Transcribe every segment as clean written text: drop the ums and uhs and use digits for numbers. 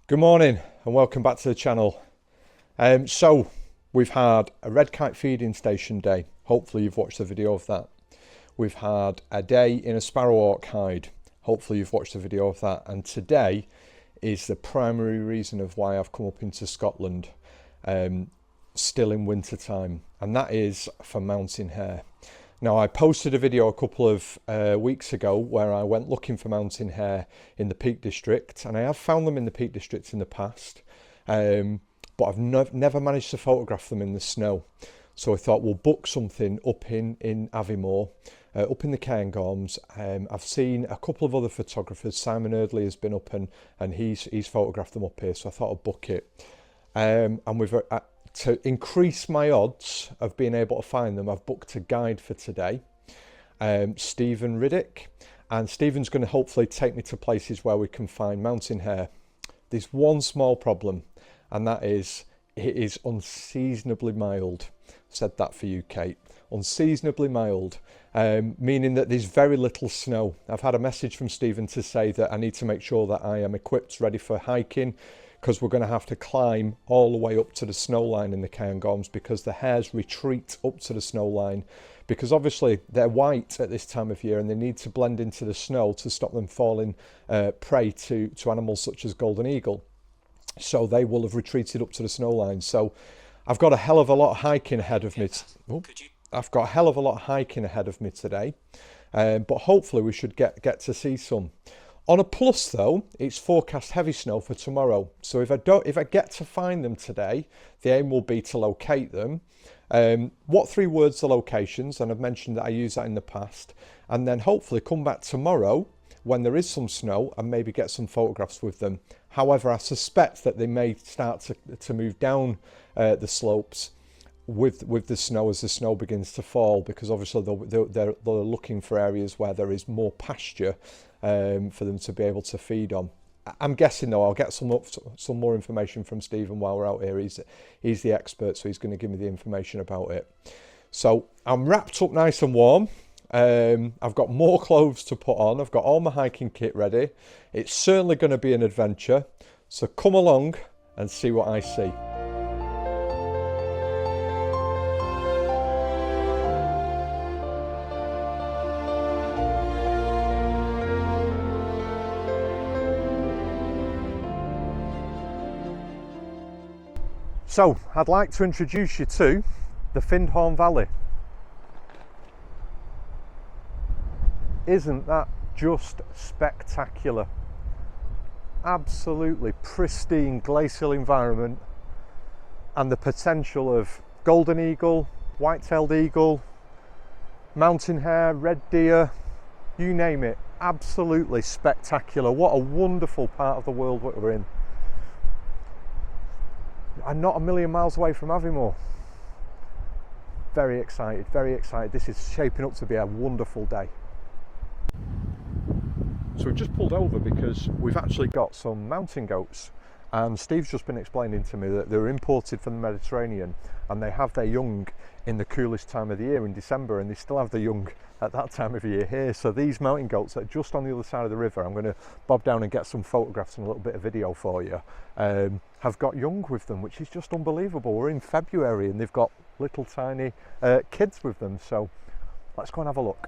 Good morning and welcome back to the channel. So we've had a red kite feeding station day. Hopefully you've watched the video of that. We've had a day in a sparrowhawk hide. Hopefully you've watched the video of that. And today is the primary reason of why I've come up into Scotland, still in winter time, and that is for mountain hare. Now, I posted a video a couple of weeks ago where I went looking for mountain hare in the Peak District, and I have found them in the Peak District in the past, but I've never managed to photograph them in the snow. So I thought we'll book something up in Aviemore, up in the Cairngorms. I've seen a couple of other photographers. Simon Eardley has been up and he's photographed them up here, so I thought I'd book it. And we've to increase my odds of being able to find them, I've booked a guide for today, Stephen Riddick, and Stephen's going to hopefully take me to places where we can find mountain hare. There's one small problem, and that is it is unseasonably mild. Said that for you, Kate. Unseasonably mild, meaning that there's very little snow. I've had a message from Stephen to say that I need to make sure that I am equipped, ready for hiking, because we're going to have to climb all the way up to the snow line in the Cairngorms, because the hares retreat up to the snow line, because obviously they're white at this time of year and they need to blend into the snow to stop them falling prey to animals such as golden eagle. So they will have retreated up to the snow line. So I've got a hell of a lot of hiking ahead of me. I've got a hell of a lot of hiking ahead of me today, but hopefully we should get to see some. On a plus though, it's forecast heavy snow for tomorrow. So if I get to find them today, the aim will be to locate them. What 3 words are locations? And I've mentioned that I use that in the past. And then hopefully come back tomorrow when there is some snow and maybe get some photographs with them. However, I suspect that they may start to move down the slopes with the snow as the snow begins to fall, because obviously they're looking for areas where there is more pasture for them to be able to feed on. I'm guessing though I'll get some more information from Stephen while we're out here. He's the expert, so he's going to give me the information about it. So I'm wrapped up nice and warm. I've got more clothes to put on. I've got all my hiking kit ready. It's certainly going to be an adventure, so come along and see what I see. So, I'd like to introduce you to the Findhorn Valley. Isn't that just spectacular? Absolutely pristine glacial environment, and the potential of golden eagle, white-tailed eagle, mountain hare, red deer, you name it. Absolutely spectacular. What a wonderful part of the world that we're in. I'm not a million miles away from Aviemore. Very excited, very excited. This is shaping up to be a wonderful day. So we've just pulled over because we've actually got some mountain goats, and Steve's just been explaining to me that they're imported from the Mediterranean and they have their young in the coolest time of the year in December, and they still have the young at that time of year here. So these mountain goats are just on the other side of the river. I'm going to bob down and get some photographs and a little bit of video for you. Have got young with them, which is just unbelievable. We're in February and they've got little tiny kids with them. So let's go and have a look.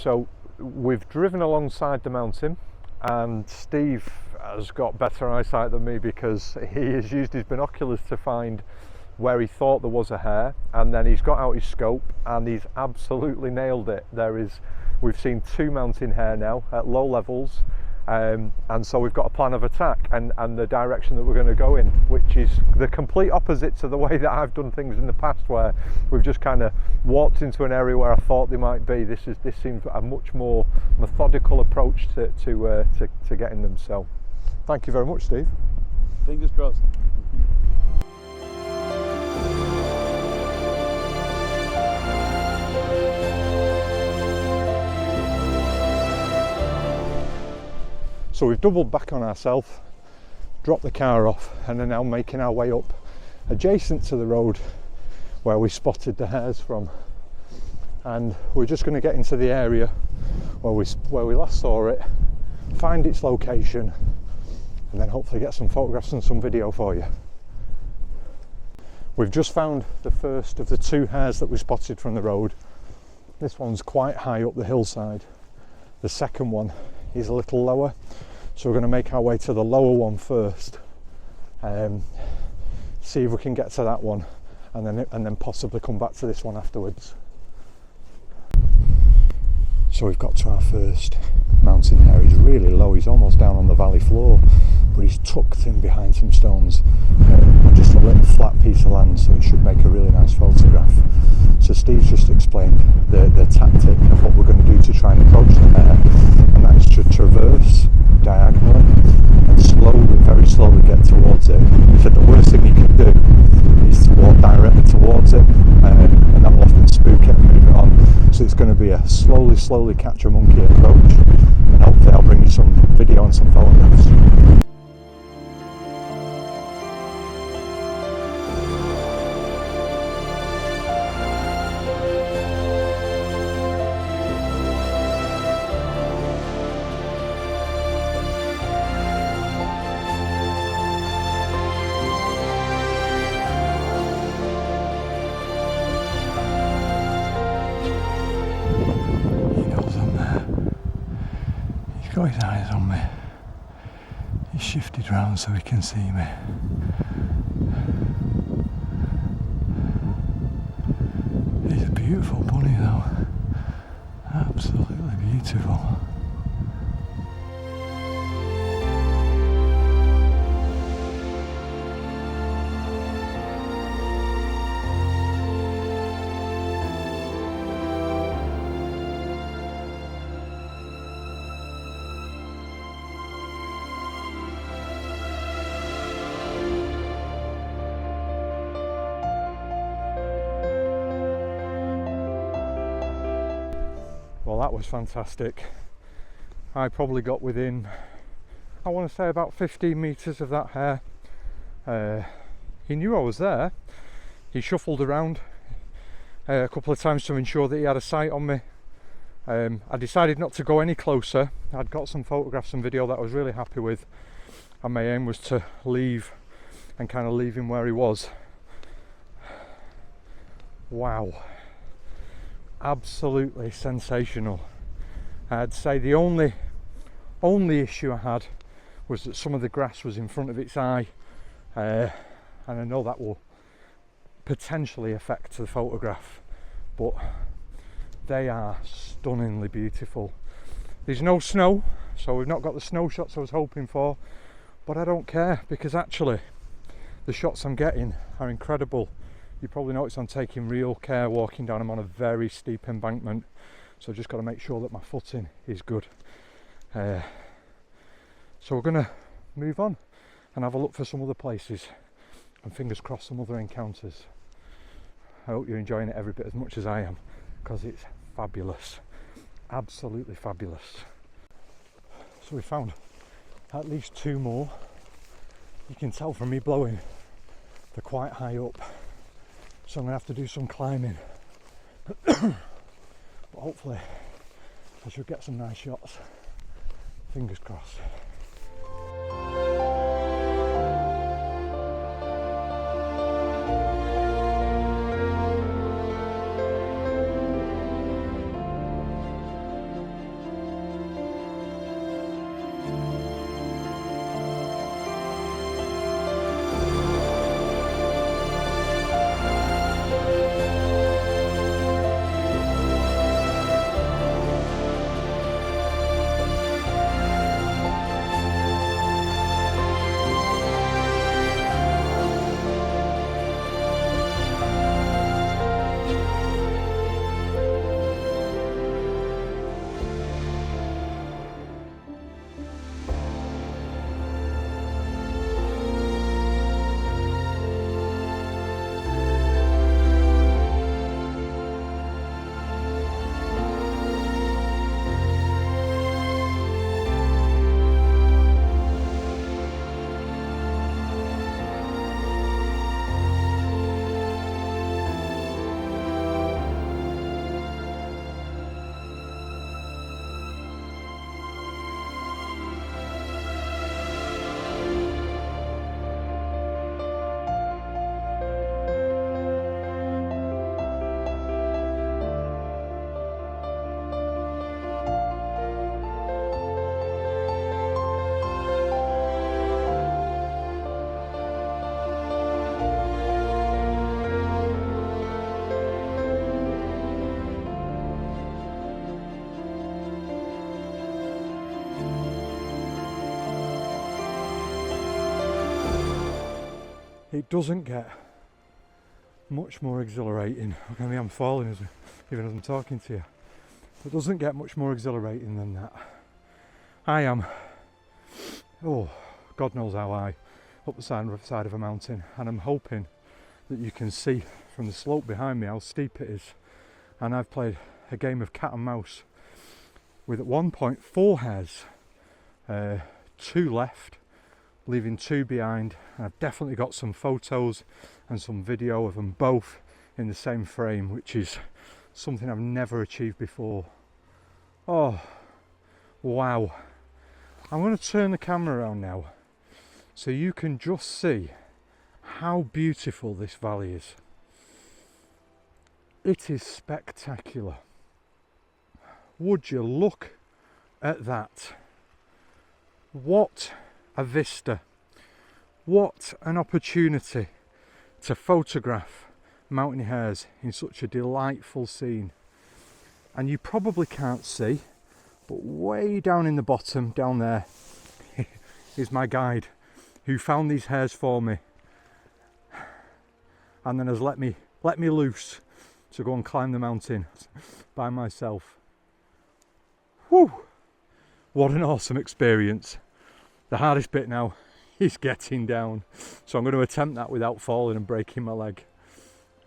So we've driven alongside the mountain, and Steve has got better eyesight than me because he has used his binoculars to find where he thought there was a hare, and then he's got out his scope and he's absolutely nailed it. We've seen 2 mountain hare now at low levels, and so we've got a plan of attack and the direction that we're going to go in, which is the complete opposite to the way that I've done things in the past, where we've just kind of walked into an area where I thought they might be. This seems a much more methodical approach to getting them. So thank you very much, Steve. Fingers crossed. So we've doubled back on ourselves, dropped the car off, and are now making our way up adjacent to the road where we spotted the hares from. And we're just going to get into the area where we last saw it, find its location, and then hopefully get some photographs and some video for you. We've just found the first of the 2 hares that we spotted from the road. This one's quite high up the hillside. The second one is a little lower, so we're going to make our way to the lower one first, see if we can get to that one, and then possibly come back to this one afterwards. So we've got to our first mountain hare. He's really low, he's almost down on the valley floor, but he's tucked in behind some stones on just a little flat piece of land, so it should make a really nice photograph. So Steve's just explained the tactic of what we're going to do to try and approach the hare, and that is to traverse diagonally and slowly, very slowly get towards it. He said the worst thing you can do is to walk directly towards it, and that will often spook it and move it on. So it's going to be a slowly catch a monkey approach, and hopefully I'll bring you some video and some photographs. Got his eyes on me. He's shifted round so he can see me. He's a beautiful bunny though. Absolutely beautiful. Well, that was fantastic. I probably got within, I want to say, about 15 metres of that hare. He knew I was there. He shuffled around a couple of times to ensure that he had a sight on me. I decided not to go any closer. I'd got some photographs and video that I was really happy with, and my aim was to leave and kind of leave him where he was. Wow. Absolutely sensational. I'd say the only issue I had was that some of the grass was in front of its eye, and I know that will potentially affect the photograph, but they are stunningly beautiful. There's no snow, so we've not got the snow shots I was hoping for, but I don't care, because actually the shots I'm getting are incredible. You probably notice I'm taking real care walking down. I'm on a very steep embankment, so I've just got to make sure that my footing is good. So we're going to move on and have a look for some other places, and fingers crossed some other encounters. I hope you're enjoying it every bit as much as I am, because it's fabulous, absolutely fabulous. So we found at least 2 more. You can tell from me blowing, they're quite high up. So I'm going to have to do some climbing, but hopefully I should get some nice shots, fingers crossed. it doesn't get much more exhilarating. I mean, I'm falling even as I'm talking to you. It doesn't get much more exhilarating than that. I am, oh, God knows how high, up the side of a mountain, and I'm hoping that you can see from the slope behind me how steep it is. And I've played a game of cat and mouse with at one point 4 hares, 2 left, leaving 2 behind. And I've definitely got some photos and some video of them both in the same frame, which is something I've never achieved before. Oh, wow. I'm going to turn the camera around now so you can just see how beautiful this valley is. It is spectacular. Would you look at that? What a vista. What an opportunity to photograph mountain hares in such a delightful scene. And you probably can't see, but way down in the bottom, down there, is my guide who found these hares for me and then has let me loose to go and climb the mountain by myself. Whew! What an awesome experience. The hardest bit now is getting down, so I'm going to attempt that without falling and breaking my leg.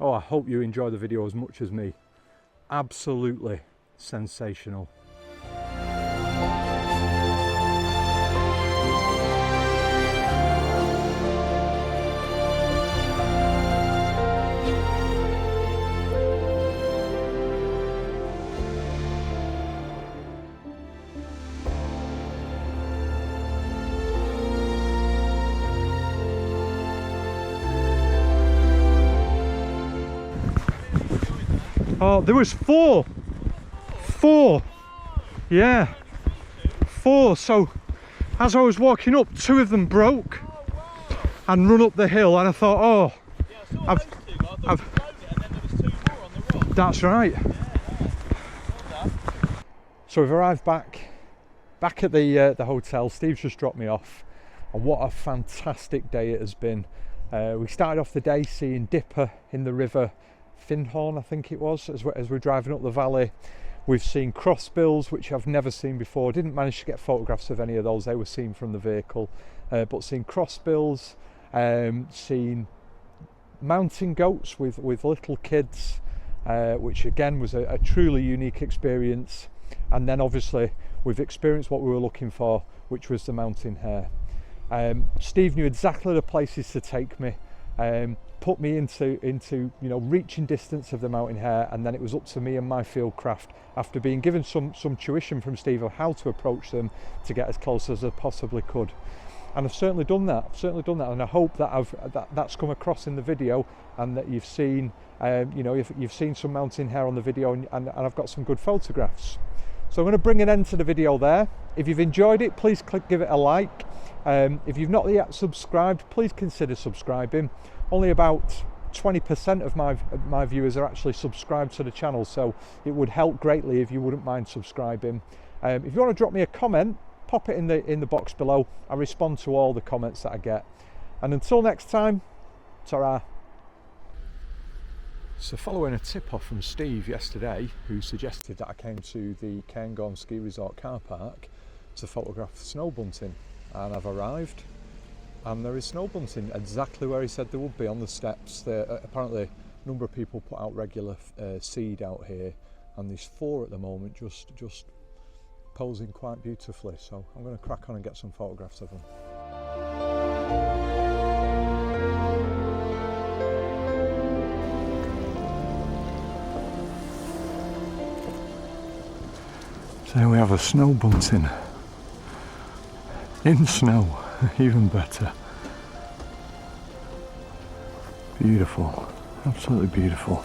Oh, I hope you enjoy the video as much as me. Absolutely sensational. Oh, there was 4, yeah, 4. So as I was walking up, 2 of them broke and run up the hill, and I thought, oh, that's right. So we've arrived back at the hotel. Steve's just dropped me off, and what a fantastic day it has been. We started off the day seeing Dipper in the river Findhorn, I think it was, as we're driving up the valley. We've seen crossbills, which I've never seen before. Didn't manage to get photographs of any of those, they were seen from the vehicle, but seen crossbills, seen mountain goats with little kids, which again was a truly unique experience. And then obviously we've experienced what we were looking for, which was the mountain hare. Steve knew exactly the places to take me, put me into reaching distance of the mountain hare, and then it was up to me and my field craft, after being given some tuition from Steve of how to approach them, to get as close as I possibly could. And I've certainly done that. And I hope that that's come across in the video, and that you've seen you've seen some mountain hare on the video, and I've got some good photographs. So I'm going to bring an end to the video there. If you've enjoyed it, please give it a like. If you've not yet subscribed, please consider subscribing. Only about 20% of my viewers are actually subscribed to the channel, so it would help greatly if you wouldn't mind subscribing. If you want to drop me a comment, pop it in the box below. I respond to all the comments that I get. And until next time, ta-ra. So following a tip-off from Steve yesterday, who suggested that I came to the Cairngorm Ski Resort car park to photograph snow bunting, and I've arrived, and there is snow bunting exactly where he said there would be, on the steps. Apparently a number of people put out regular seed out here, and there's 4 at the moment just posing quite beautifully. So I'm going to crack on and get some photographs of them. So here we have a snow bunting in snow, even better. Beautiful, absolutely beautiful.